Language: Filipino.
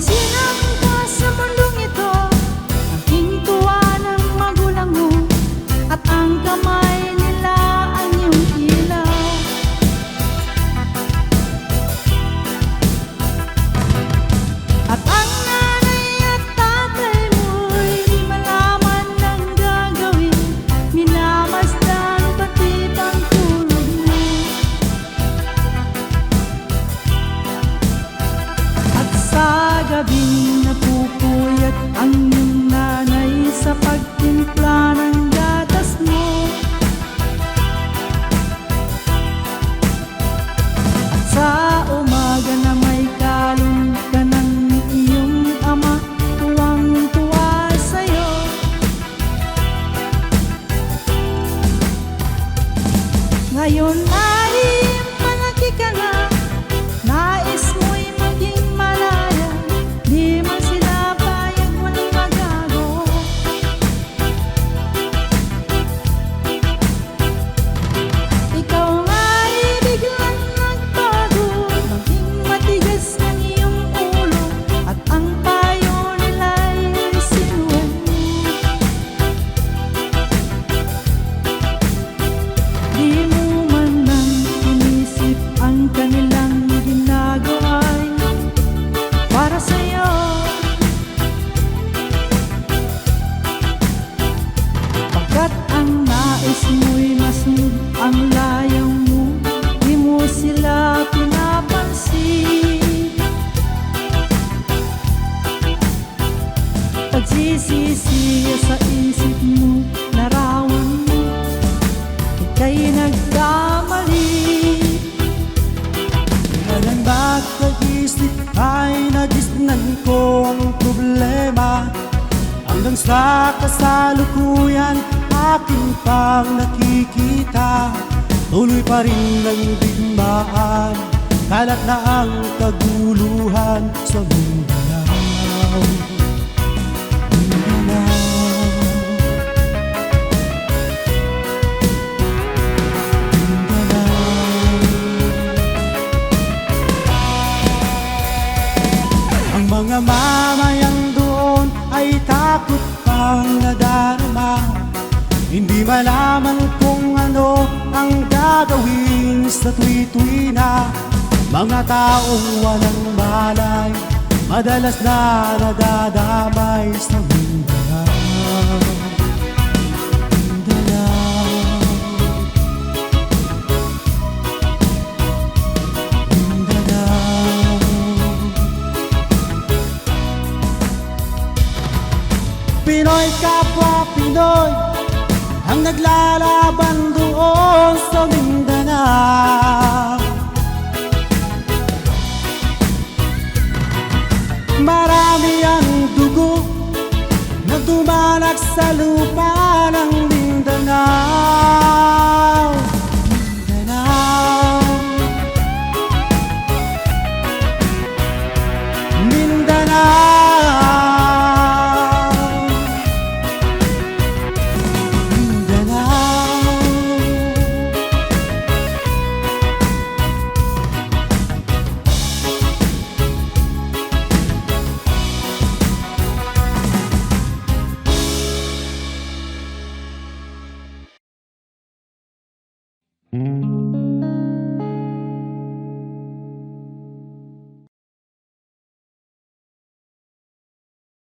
sinang ka sa mundong ito, aking tuwa ng magulang mo, at ang kamay nila ang iyong ilaw. At ang nanay at tatay mo'y di malaman ng gagawin, minamasdan pati ang tulog mo. At sa gabing napupuyat ang iyong nanay sa pagtimpla ng gatas mo. At sa umaga na may kalong ka ng iyong ama, tuwang-tuwa sa'yo. Ngayon ay malaki ka na, nais mo'y maging malaya, di man sila payag, walang magagawa. Ikaw nga'y biglang nagbago, maging matigas ng iyong ulo, at ang payo nila'y sinuwan mo. Di mo man nang inisip ang kanilang ginagawa'y para sa'yo. Pagkat ang nais mo'y masunod ang layaw mo, di mo sila pinapansin. Pagsisisiya sa isip mo, larawan mo, ika'y nagkamali. Kailan ba't nag-isip ay nagisnan ko ang problema, hanggang sa kasalukuyan aking pang nakikita. Tuloy pa rin ang digmaan, kalat na ang kaguluhan sa Mindanao. Ang mga mamayang doon ay takot pang nadarama, hindi malaman kung ano ang gagawin sa tuwi-tuwi na. Mga taong walang malay, madalas na nadadamay sa Mindanao. Mindanao, Mindanao. Pinoy kapwa Pinoy ang naglalaban doon sa Mindanao. Marami ang dugo na dumanak sa lupa ng Mindanao.